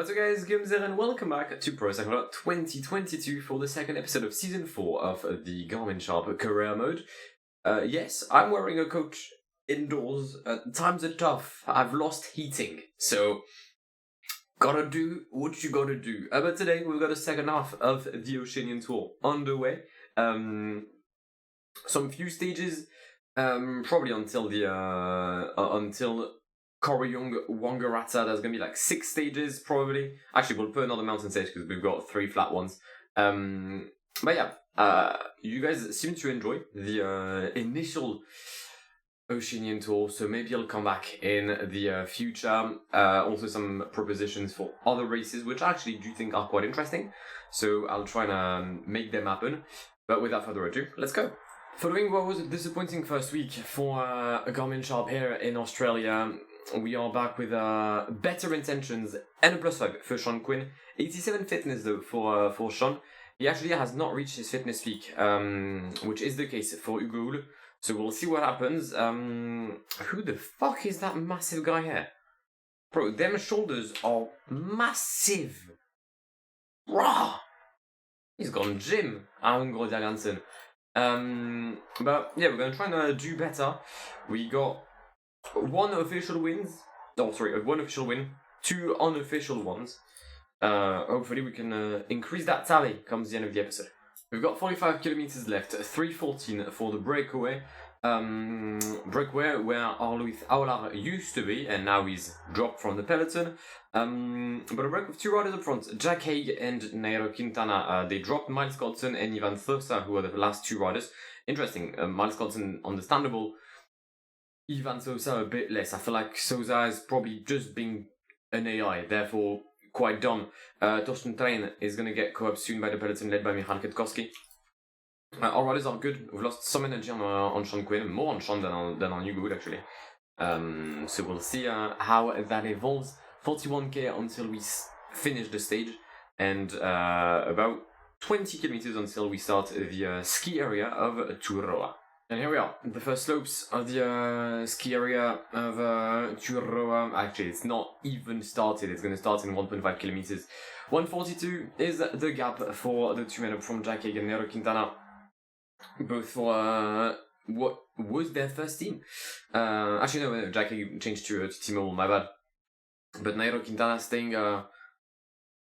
What's up guys, Guillaume here and welcome back to Pro Cycling 2022 for the second episode of Season 4 of the Garmin Sharp Career Mode. Yes, I'm wearing a coach indoors. Times are tough, I've lost heating, so gotta do what you gotta do. But today we've got a second half of the Oceanian Tour underway. Some few stages, probably until Corryong, Wangaratta. There's gonna be like 6 stages probably. Actually, we'll put another mountain stage because we've got 3 flat ones. But yeah, you guys seem to enjoy the initial Oceanian Tour, so maybe I'll come back in the future. Also some propositions for other races, which I actually do think are quite interesting. So I'll try and make them happen. But without further ado, let's go. Following what was a disappointing first week for Garmin Sharp here in Australia, we are back with better intentions and a plus 5 for Sean Quinn. 87 fitness though for Sean. He actually has not reached his fitness peak, which is the case for Hugo Hull. So we'll see what happens. Who the fuck is that massive guy here? Bro, them shoulders are massive. Rah! He's gone gym. But yeah, we're gonna try and do better. We got one official win, 2 unofficial ones. Hopefully we can increase that tally comes the end of the episode. We've got 45 kilometers left, 3:14 for the breakaway. Breakaway where Arluith Aular used to be, and now he's dropped from the peloton. But a break with 2 riders up front, Jack Haig and Nairo Quintana. They dropped Miles Godson and Ivan Thosa, who are the last 2 riders. Interesting, Miles Godson, understandable. Ivan Sosa a bit less. I feel like Sosa is probably just being an AI, therefore quite done. Torsten Train is going to get co-op soon by the peloton led by Michal Kwiatkowski. Our riders are good. We've lost some energy on Sean Quinn, more on Sean than on Hugo actually. So we'll see how that evolves. 41k until we finish the stage, and about 20 kilometers until we start the ski area of Turoa. And here we are, the first slopes of the ski area of Turoa. Actually, it's not even started. It's going to start in 1.5 kilometers. 142 is the gap for the 2 men up from Jack Haig and Nairo Quintana. Both for what was their first team. Actually, no, Jack Haig changed to T-Mobile, my bad. But Nairo Quintana staying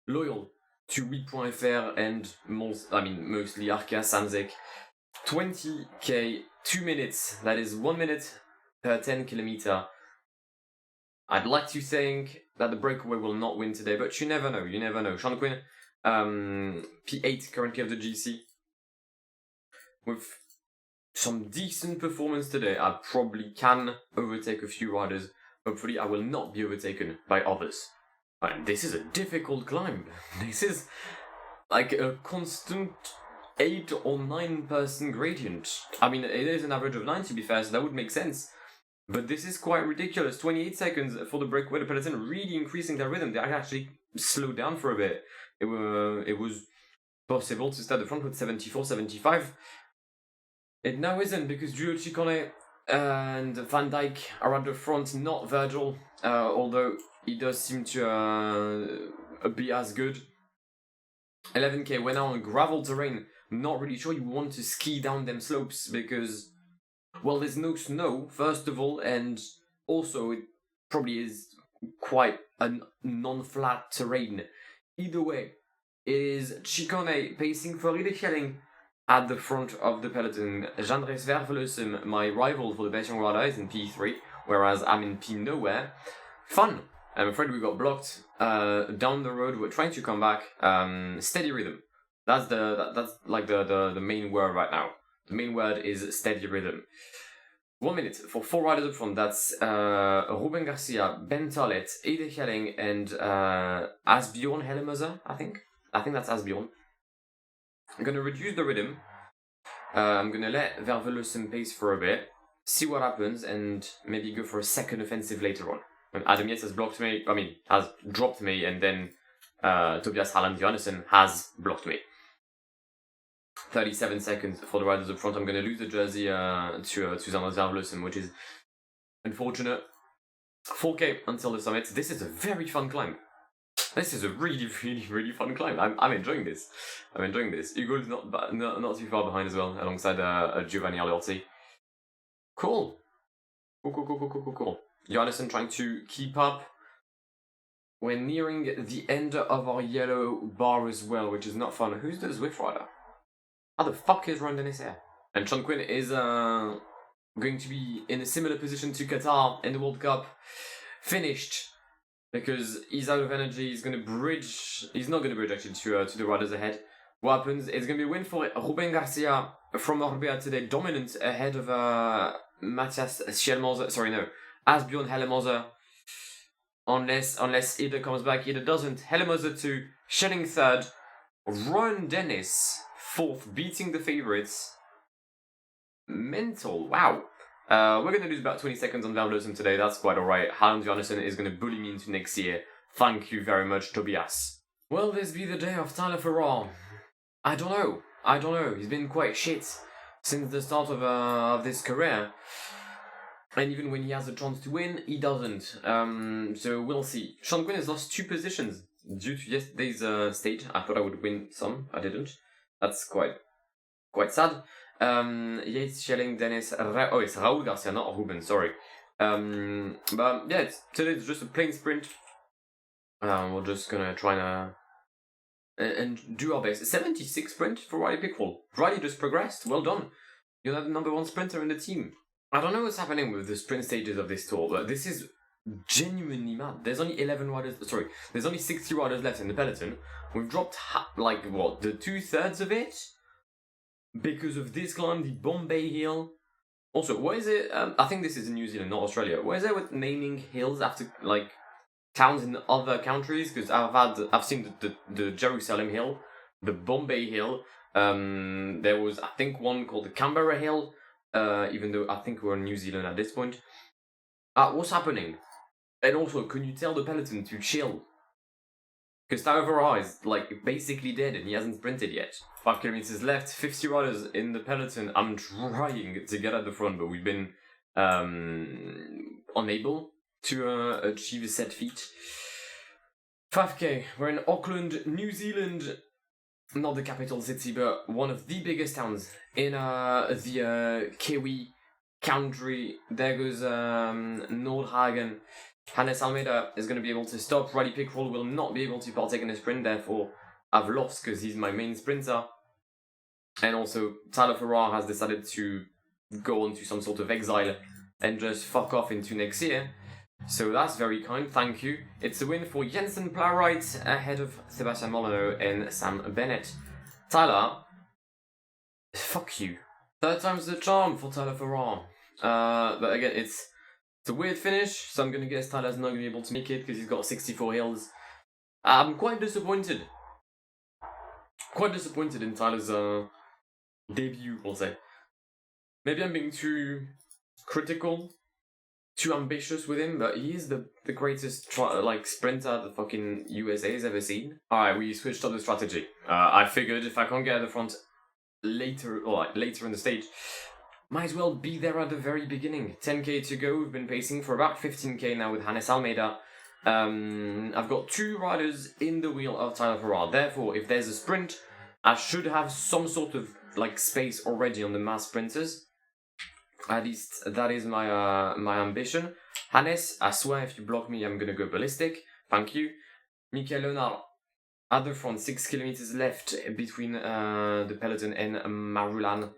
loyal to Wheat.fr and mostly Arkea Sanzek. 20k, 2 minutes, that is 1 minute per 10 kilometer. I'd like to think that the breakaway will not win today, but you never know. Sean Quinn, P8 currently of the GC. With some decent performance today, I probably can overtake a few riders. Hopefully I will not be overtaken by others. And this is a difficult climb. This is like a constant 8 or 9 person gradient. I mean, it is an average of 9 to be fair, so that would make sense. But this is quite ridiculous. 28 seconds for the breakaway. The peloton really increasing their rhythm. They actually slowed down for a bit. It was possible to start the front with 74, 75. It now isn't because Giulio Ciccone and Van Dijk are at the front, not Virgil. Although he does seem to be as good. 11k, we're now on gravel terrain. Not really sure you want to ski down them slopes because, well, there's no snow, first of all, and also it probably is quite a non-flat terrain. Either way, it is Ciccone pacing for Ide Schelling at the front of the peloton. Jandres Vervelosum, my rival for the best young rider, is in P3, whereas I'm in P nowhere. Fun! I'm afraid we got blocked down the road. We're trying to come back. Steady rhythm. That's the main word right now. The main word is steady rhythm. 1 minute for 4 riders up front. That's Ruben Garcia, Ben Tollett, Ide Schelling, and Asbjorn Hellemoser, I think. I think that's Asbjorn. I'm going to reduce the rhythm. I'm going to let Vervelosum pace for a bit, see what happens, and maybe go for a second offensive later on. When Adam Yates has blocked me, has dropped me, and then Tobias Halland Johannessen has blocked me. 37 seconds for the riders up front. I'm going to lose the jersey to Zanders Vervelosum, which is unfortunate. 4k until the summit. This is a very fun climb. This is a really, really, really fun climb. I'm enjoying this. I'm enjoying this. Hugo's not too far behind as well, alongside Giovanni Aliotti. Cool. Cool. Johannesson trying to keep up. We're nearing the end of our yellow bar as well, which is not fun. Who's the Zwift rider? How the fuck is Ron Dennis here? And Sean Quinn is going to be in a similar position to Qatar in the World Cup. Finished. Because he's out of energy, he's going to bridge... He's not going to bridge, actually, to the riders ahead. What happens? It's going to be a win for Ruben Garcia from Orbea today. Dominant ahead of Matthias Schellmoser. Sorry, no. Asbjorn Hellemoser. Unless either comes back, either doesn't. Hellemoser 2, Schelling 3rd. Ron Dennis 4th, beating the favourites. Mental, wow. We're going to lose about 20 seconds on Valdosen today, that's quite alright. Hans Johannesson is going to bully me into next year. Thank you very much, Tobias. Will this be the day of Tyler Farrar? I don't know. He's been quite shit since the start of this career. And even when he has a chance to win, he doesn't. So we'll see. Sean Quinn has lost 2 positions due to yesterday's stage. I thought I would win some, I didn't. That's quite sad. Yates, Schelling, Dennis, it's Raul Garcia, not Ruben, sorry. But yeah, today it's just a plain sprint. We're just gonna try and do our best. 76 sprint for Riley Pickrell. Riley just progressed, well done. You're now the number 1 sprinter in the team. I don't know what's happening with the sprint stages of this tour, but this is genuinely mad. There's only 60 riders left in the peloton. We've dropped, the 2/3 of it? Because of this climb, the Bombay Hill. Also, what is it? I think this is in New Zealand, not Australia. What is it with naming hills after towns in other countries? Because I've seen the Jerusalem Hill, the Bombay Hill. There was, I think, one called the Canberra Hill. Even though I think we're in New Zealand at this point. What's happening? And also, can you tell the peloton to chill? Because Tyler Farrar is basically dead and he hasn't sprinted yet. 5 kilometers left, 50 riders in the peloton. I'm trying to get at the front, but we've been unable to achieve a set feat. 5k, we're in Auckland, New Zealand. Not the capital city, but one of the biggest towns in the Kiwi country. There goes Nordhagen. Hannes Almeida is going to be able to stop. Riley Pickrell will not be able to partake in the sprint, therefore I've lost because he's my main sprinter. And also, Tyler Farrar has decided to go on to some sort of exile and just fuck off into next year. So that's very kind, thank you. It's a win for Jensen Plowright ahead of Sebastian Molyneux and Sam Bennett. Tyler, fuck you. 3rd time's the charm for Tyler Farrar. But again, it's a weird finish, so I'm gonna guess Tyler's not gonna be able to make it because he's got 64 hills. I'm quite disappointed. Quite disappointed in Tyler's debut, we'll say. Maybe I'm being too critical, too ambitious with him, but he is the greatest sprinter the fucking USA has ever seen. Alright, we switched up the strategy. I figured if I can't get at the front later in the stage, might as well be there at the very beginning. 10k to go, we've been pacing for about 15k now with Hannes Almeida. I've got 2 riders in the wheel of Tyler Farrar, therefore if there's a sprint, I should have some sort of space already on the mass sprinters. At least that is my ambition. Hannes, I swear if you block me I'm gonna go ballistic. Thank you. Michael Leonard at the front, 6 kilometers left between the peloton and Marulan.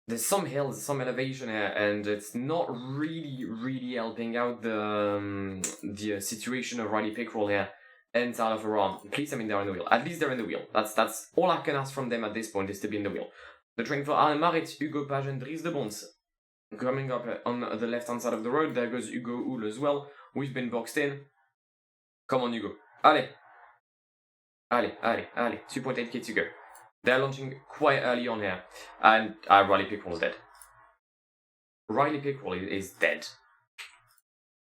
There's some hills, some elevation here, and it's not really helping out the situation of Riley Pickrell here and Tyler Farrar. Please, I mean, they're in the wheel. At least they're in the wheel. That's all I can ask from them at this point, is to be in the wheel. The train for Arne Marit, Hugo Page and Dries de Bont. Coming up on the left-hand side of the road, there goes Hugo Hull as well. We've been boxed in. Come on, Hugo. Allez. 2.8k to go. They're launching quite early on here. And Riley Pickrell's dead. Riley Pickrell is dead.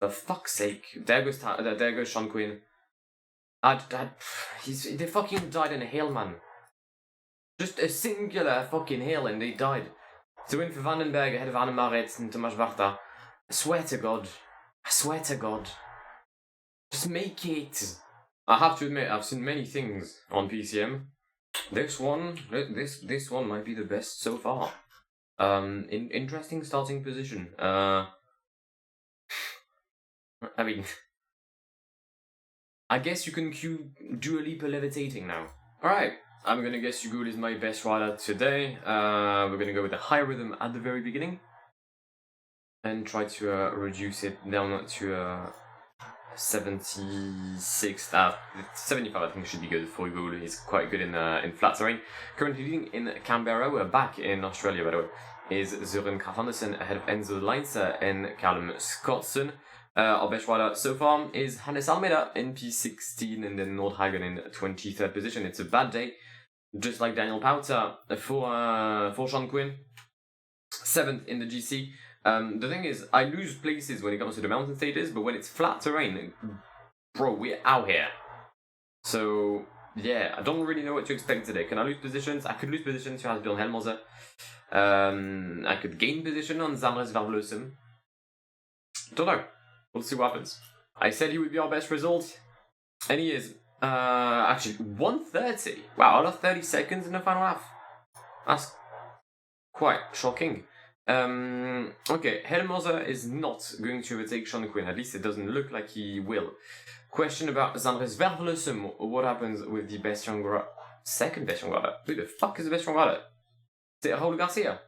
For fuck's sake. There goes Sean Quinn. They fucking died in a hill, man. Just a singular fucking hill and they died. To win for Vandenberg ahead of Arne Marit and Tomasz Warta. I swear to God. Just make it. I have to admit, I've seen many things on PCM. This one might be the best so far. Interesting starting position. I mean, I guess you can cue Dua Lipa levitating now. Alright, I'm gonna guess Hugo is my best rider today. We're gonna go with a high rhythm at the very beginning. And try to reduce it down to 76, 75 I think should be good for Hugo. He's quite good in flat terrain. Currently leading in Canberra, we're back in Australia by the way, is Søren Kragh Andersen ahead of Enzo Leinster and Callum Scottson. Our best rider so far is Hannes Almeida in P16 and then Nordhagen in 23rd position. It's a bad day, just like Daniel Powter for Sean Quinn, 7th in the GC. The thing is, I lose places when it comes to the mountain stages, but when it's flat terrain, bro, we're out here. So, yeah, I don't really know what to expect today. Can I lose positions? I could lose positions to Asbjørn Helmose. I could gain position on Zandres Vervloesem. Don't know. We'll see what happens. I said he would be our best result, and he is. Actually, 1:30. Wow, out of 30 seconds in the final half. That's quite shocking. Okay, Helmose is not going to overtake Sean Quinn, at least it doesn't look like he will. Question about Zandres Vervloesem, what happens with the best young rider? Second best young rider? Who the fuck is the best young rider? Is it Raul Garcia?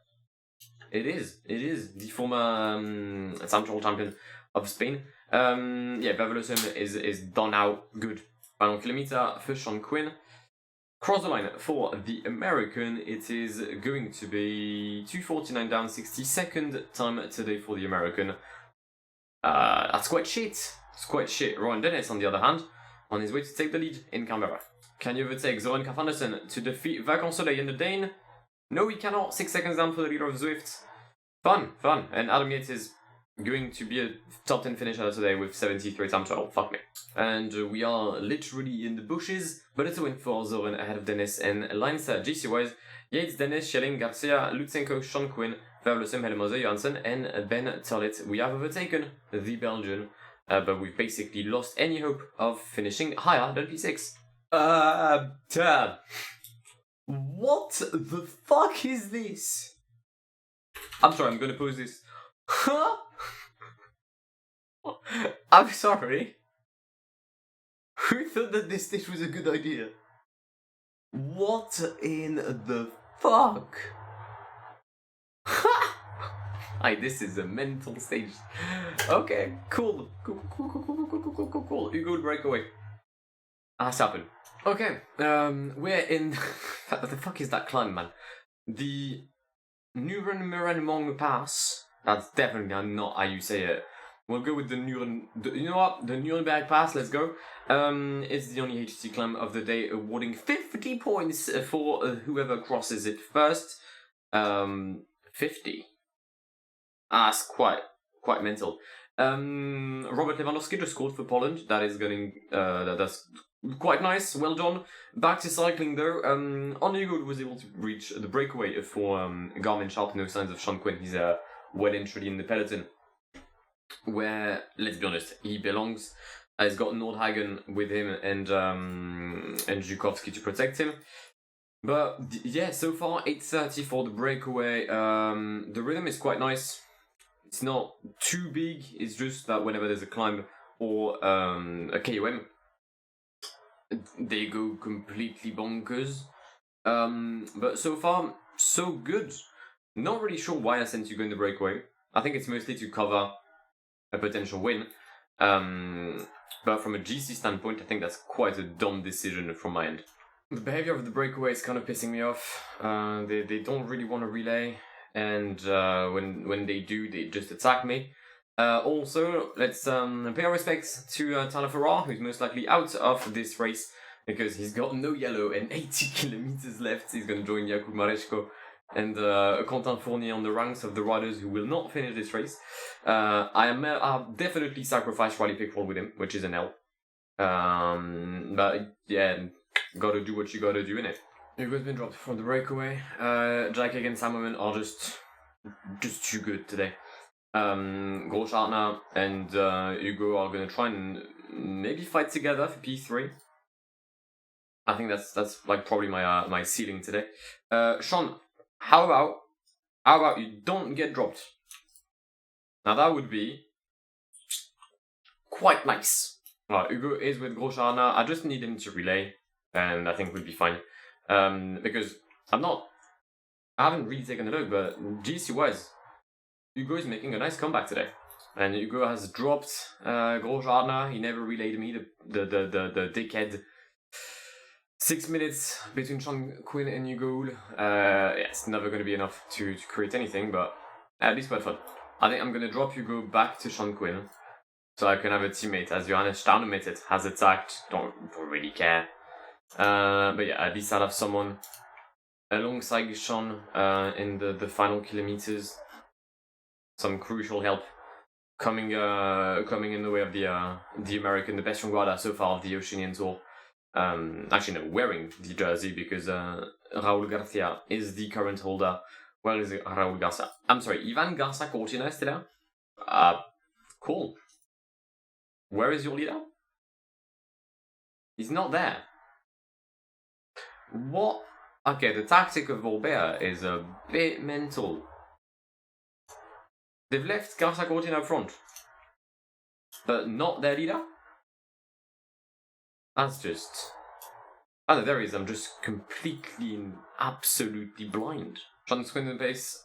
It is the former Central champion of Spain. Yeah, Vervloesem is done out good. 1 kilometer for Sean Quinn. Cross the line for the American, it is going to be 2:49 down, 62nd time today for the American. That's quite shit. It's quite shit. Rowan Dennis, on the other hand, on his way to take the lead in Canberra. Can you overtake Søren Kragh Andersen to defeat Vacan Soleil and the Dane? No, he cannot. 6 seconds down for the leader of Zwift. Fun. And Adam Yates is going to be a top 10 finisher today with 73 time trial. Fuck me. And we are literally in the bushes, but it's a win for Søren ahead of Dennis and Leinster. GC-wise, Yates, Dennis, Schelling, Garcia, Lutsenko, Sean Quinn, Vervloesem, Helmose, Johansson, and Ben Tollett. We have overtaken the Belgian, but we've basically lost any hope of finishing higher than P6. Damn. What the fuck is this? I'm sorry, I'm gonna pause this. I'm sorry. Who thought that this stage was a good idea? What in the fuck? Aye, this is a mental stage. Okay, cool. Hugo breakaway. That's happened. Okay, we're in. What the fuck is that climb, man? The Nuren Pass. That's definitely not how you say it. We'll go with the you know what? The Nuremberg Pass, let's go. It's the only HT climb of the day, awarding 50 points for whoever crosses it first. 50. That's quite mental. Robert Lewandowski just scored for Poland. That is that's quite nice. Well done. Back to cycling though. Only Good was able to reach the breakaway for Garmin Sharp. No signs of Sean Quinn. He's well and truly in the peloton, where, let's be honest, he belongs. He's got Nordhagen with him and Zhukovsky to protect him. But yeah, so far 8:30 for the breakaway. The rhythm is quite nice. It's not too big. It's just that whenever there's a climb or a KOM, they go completely bonkers. But so far, so good. Not really sure why I sent you go in the breakaway. I think it's mostly to cover a potential win. But from a GC standpoint, I think that's quite a dumb decision from my end. The behavior of the breakaway is kind of pissing me off. They don't really want to relay, and when they do, they just attack me. Also, let's pay our respects to Tyler Farrar, who's most likely out of this race because he's got no yellow and 80 kilometers left. He's going to join Jakub Mareczko and Quentin Fournier on the ranks of the riders who will not finish this race. I'll definitely sacrifice Riley Pickrell with him, which is an L. But yeah, gotta do what you gotta do, innit? Hugo's been dropped from the breakaway. Jack and Salmon are just too good today. Großartner and Hugo are gonna try and maybe fight together for P3. I think that's like probably my my ceiling today. Sean, how about you don't get dropped? Now that would be quite nice. Well, Hugo is with Grosjean. I just need him to relay, and I think we'll be fine. Because I haven't really taken a look, but GC-wise, Hugo is making a nice comeback today. And Hugo has dropped Grosjean. He never relayed me, the dickhead. 6 minutes between Sean Quinn and Hugo. Yeah, it's never going to be enough to create anything, but at least we had fun. I think I'm going to drop Hugo back to Sean Quinn, so I can have a teammate, as Johannes Staunemitted has attacked. Don't really care. But yeah, at least I'll have someone alongside Sean in the final kilometers. Some crucial help coming in the way of the American, the best Wangaratta so far of the Oceanian Tour. Actually, no, wearing the jersey because Raul Garcia is the current holder. Where is it? Raul Garcia? I'm sorry, Ivan Garcia Cortina is still there? Cool. Where is your leader? He's not there. What? Okay, the tactic of Volbert is a bit mental. They've left Garcia Cortina up front, but not their leader? That's just... Oh, no, there he is. I'm just completely and absolutely blind. Sean Quinn in pace.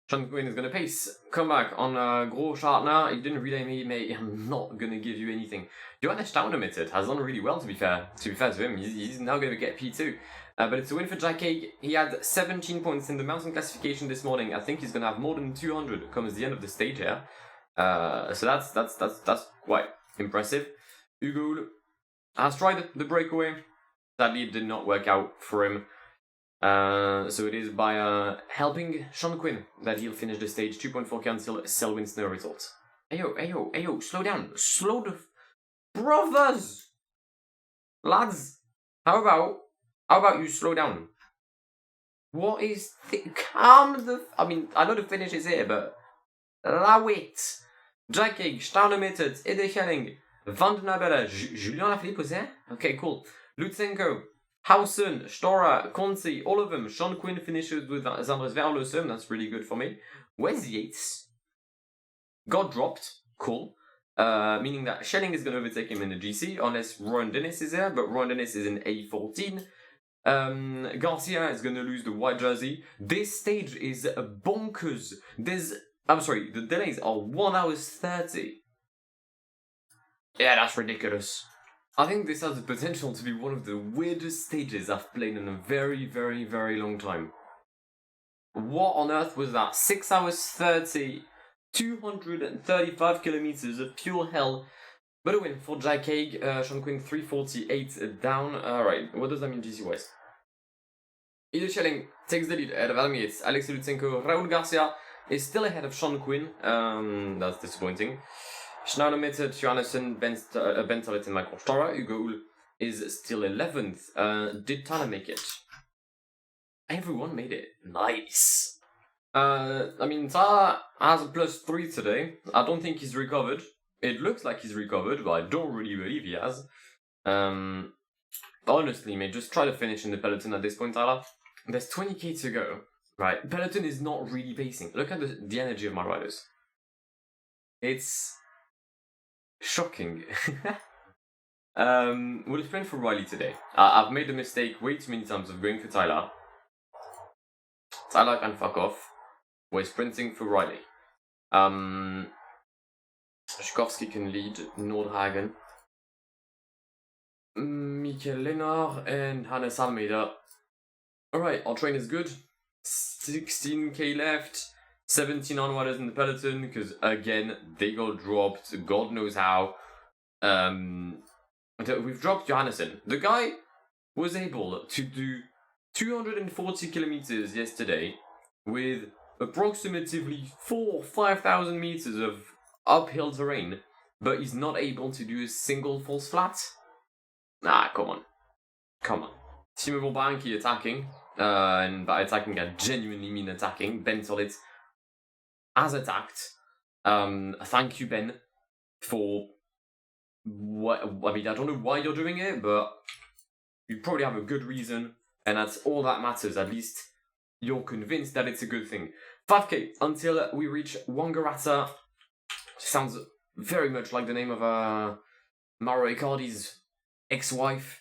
Sean Quinn is going to pace. Come back on Grosjean. He didn't relay me, mate. I'm not going to give you anything. Johannes Staunemitted has done really well, to be fair to him. He's now going to get P2. But it's a win for Jack Haig. He had 17 points in the mountain classification this morning. I think he's going to have more than 200 come the end of the stage here. So that's quite impressive. Hugo has tried the breakaway. Sadly, it did not work out for him. So it is by helping Sean Quinn that he'll finish the stage. 2.4k until Selwyn's no result. Ayo, slow down. Slow the... Brothers! Lads, how about you slow down? What is... Calm the... I mean, I know the finish is here, but... Allow it. Jack Haig, Staunemitted, Ede Schelling, Van den Abelle, Julien Lafilippe was there? Okay, cool. Lutsenko, Hausen, Stora, Conti, all of them. Sean Quinn finishes with Zandres Verlosum, that's really good for me. Where's Yates? Got dropped, cool. Meaning that Schelling is going to overtake him in the GC, unless Rowan Dennis is there, but Rowan Dennis is in A14. Garcia is going to lose the white jersey. This stage is bonkers. I'm sorry, the delays are 1 hour 30. Yeah, that's ridiculous. I think this has the potential to be one of the weirdest stages I've played in a very, very, very long time. What on earth was that? 6 hours 30, 235 kilometers of pure hell. But a win for Jack Haig, Sean Quinn 348 down. Alright, what does that mean GC-wise? Ede Schelling takes the lead ahead of Almietz. Alexei Lutsenko, Raul Garcia is still ahead of Sean Quinn. That's disappointing. Staunemitted, Johannessen, Bentelet and Michael Stora. Hugo is still 11th. Did Tyler make it? Everyone made it. Nice. I mean, Tyler has a +3 today. I don't think he's recovered. It looks like he's recovered, but I don't really believe he has. Honestly, mate, just try to finish in the peloton at this point, Tyler. There's 20k to go. Right, peloton is not really pacing. Look at the energy of my riders. It's... shocking. We'll sprint for Riley today. I've made the mistake way too many times of going for Tyler. Tyler can fuck off. We're sprinting for Riley. Schkowski can lead Nordhagen. Mikel Lennar and Hannes Almeida. Alright, our train is good. 16k left. 17 onwarders in the peloton, because again, they got dropped, God knows how. We've dropped Johannessen. The guy was able to do 240 kilometers yesterday with approximately 5,000 meters of uphill terrain, but he's not able to do a single false flat? Nah, come on. Timo Banki attacking, and by attacking I genuinely mean attacking. Ben Tolit has attacked. Thank you, Ben, for what I mean. I don't know why you're doing it, but you probably have a good reason, and that's all that matters. At least you're convinced that it's a good thing. 5k until we reach Wangaratta. Sounds very much like the name of Mauro Icardi's ex-wife.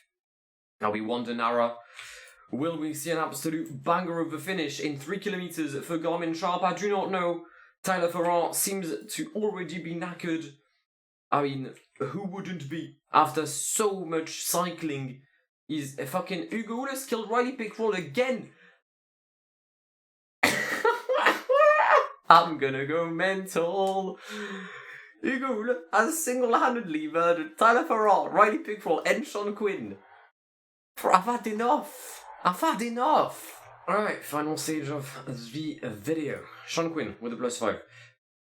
Now we Wangaratta. Will we see an absolute banger of a finish in 3 kilometers for Garmin Sharp? I do not know. Tyler Ferrand seems to already be knackered. I mean, who wouldn't be after so much cycling? Is a fucking Hugo Ulis killed Riley Pickrell again. I'm gonna go mental. Hugo Ulis has single-handedly murdered Tyler Ferrand, Riley Pickrell, and Sean Quinn. I've had enough. Alright, final stage of the video. Sean Quinn with a +5.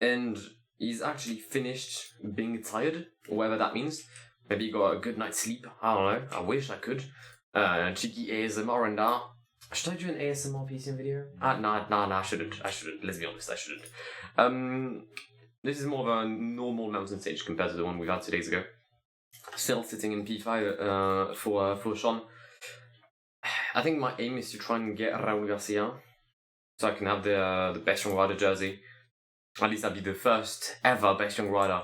And he's actually finished being tired, whatever that means. Maybe he got a good night's sleep. I don't know. I wish I could. Cheeky ASMR and that. Should I do an ASMR PC video? Nah, I shouldn't. Let's be honest, I shouldn't. This is more of a normal mountain stage compared to the one we had 2 days ago. Still sitting in P5 for Sean. I think my aim is to try and get Raul Garcia, so I can have the Best Young Rider jersey. At least I'll be the first ever Best Young Rider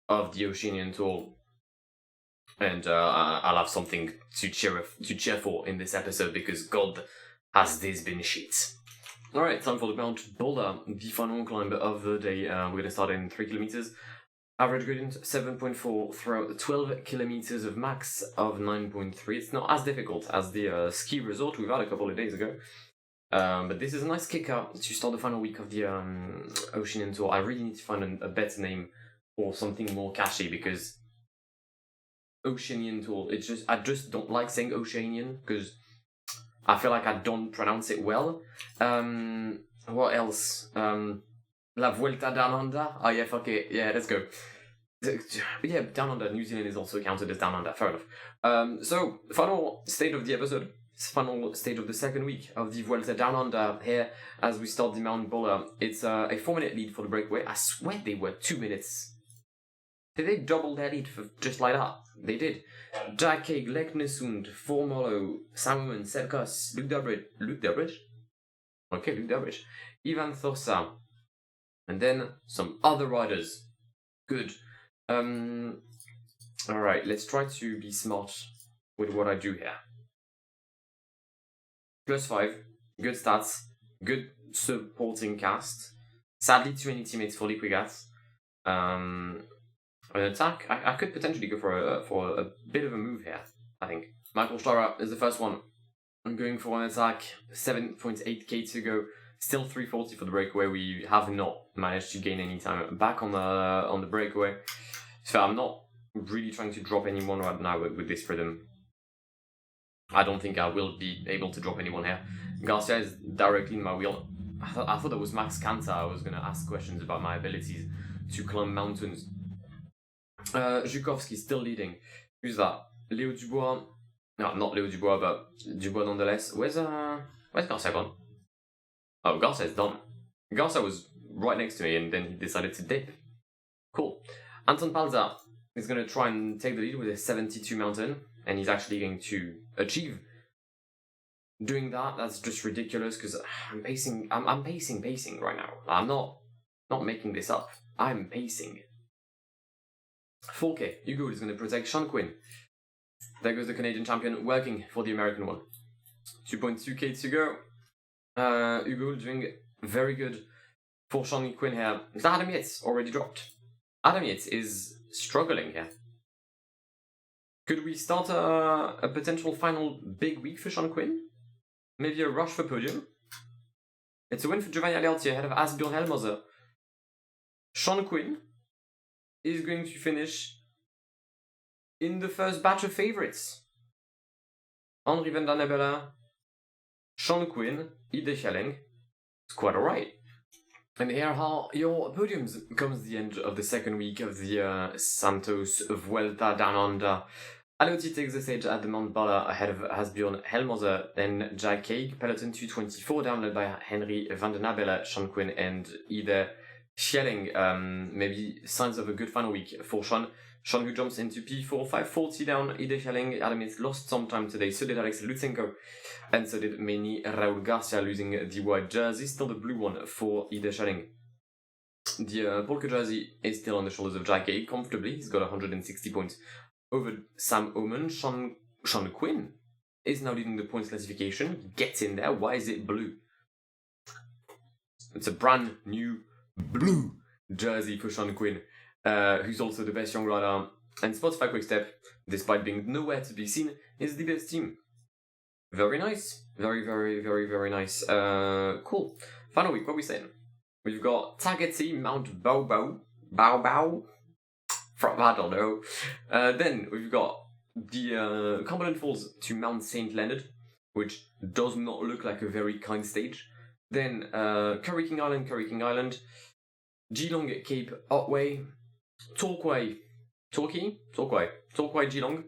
of the Oceanian Tour. And I'll have something to cheer for in this episode, because God, has this been shit. Alright, time for the Mount Boulder, the final climb of the day. We're going to start in 3 kilometers. Average gradient 7.4 throughout 12 kilometers of max of 9.3. It's not as difficult as the ski resort we've had a couple of days ago. But this is a nice kicker to start the final week of the Oceanian Tour. I really need to find a better name or something more catchy, because Oceanian Tour, I just don't like saying Oceanian, because I feel like I don't pronounce it well. What else? La Vuelta Down Under? Oh yeah, fuck it. Yeah, let's go. Yeah, Down Under. New Zealand is also counted as Down Under. Fair enough. So, final stage of the episode. Final stage of the second week of the Vuelta Down Under here as we start the Mount Boulder. It's a 4-minute lead for the breakaway. I swear they were 2 minutes. Did they double their lead for just like that? They did. Jack Haig, Lek Nesund, Formolo, Simon, Sebkos, Luke Durbridge? Okay, Luke Durbridge. Ivan Thorsa. And then some other riders. Good. Alright, let's try to be smart with what I do here. +5, good stats, good supporting cast. Sadly, too many teammates for Liquigas. An attack, I could potentially go for a bit of a move here, I think. Michael Stara is the first one. I'm going for an attack, 7.8k to go. Still 340 for the breakaway. We have not managed to gain any time back on the breakaway. So I'm not really trying to drop anyone right now with this rhythm. I don't think I will be able to drop anyone here. Garcia is directly in my wheel. I thought that was Max Kanta. I was going to ask questions about my abilities to climb mountains. Zhukovsky still leading. Who's that? Léo Dubois. No, not Léo Dubois, but Dubois nonetheless. Where's Garcia gone? Oh, Garcia's done. Garcia was right next to me and then he decided to dip. Cool. Anton Palza is going to try and take the lead with a 72 mountain, and he's actually going to achieve doing that. That's just ridiculous, because I'm pacing right now. I'm not making this up. I'm pacing. 4k. Hugo is going to protect Sean Quinn. There goes the Canadian champion working for the American one. 2.2k to go. Hugo doing very good for Sean Quinn here. Adam Yates already dropped. Adam Yates is struggling here. Could we start a potential final big week for Sean Quinn? Maybe a rush for podium? It's a win for Giovanni Alearti ahead of Asbjørn Helmoser. Sean Quinn is going to finish in the first batch of favourites. Henri van den Nebelen, Sean Quinn, Ide Schelling. It's quite alright. And here are your podiums. Comes the end of the second week of the Santos Vuelta Down Under. Alearti takes the stage at the Mount Boulder ahead of Asbjørn Helmoser, then Jack Haig, peloton 224, down led by Henri van den Nebelen, Sean Quinn, and Ide Schelling. Maybe signs of a good final week for Sean. Sean, who jumps into P4, 540 down, Ide Schelling. Adamits lost some time today, so did Alex Lutsenko, and so did mainly Raul Garcia, losing the white jersey, still the blue one for Ide Schelling. The polka jersey is still on the shoulders of Jack A comfortably. He's got 160 points over Sam Oman. Sean Quinn is now leading the points classification. Gets in there. Why is it blue? It's a brand new blue jersey for Sean Quinn, who's also the best young rider. And Spotify Quickstep, despite being nowhere to be seen, is the best team. Very nice. Very, very, very, very nice. Cool. Final week, what are we saying? We've got Tagati, Mount Bao Bao. From, I don't know. Then we've got the Cumberland Falls to Mount St. Leonard, which does not look like a very kind stage. Then Curry King Island, Geelong Cape Otway, Torquay Geelong,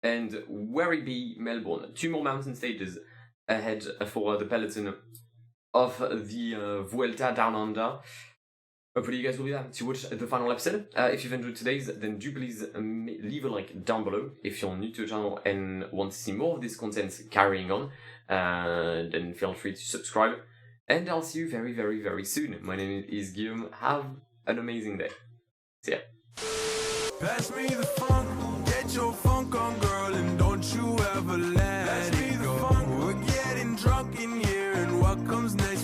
and Werribee Melbourne. 2 more mountain stages ahead for the peloton of the Vuelta Down Under. Hopefully you guys will be there to watch the final episode. If you've enjoyed today's, then do please leave a like down below. If you're new to the channel and want to see more of this content carrying on, then feel free to subscribe. And I'll see you very, very, very soon. My name is Guillaume. Have an amazing day. See ya. Pass me the funk, get your funk on, girl, and don't you ever let it go. We're getting drunk in here, and what comes next?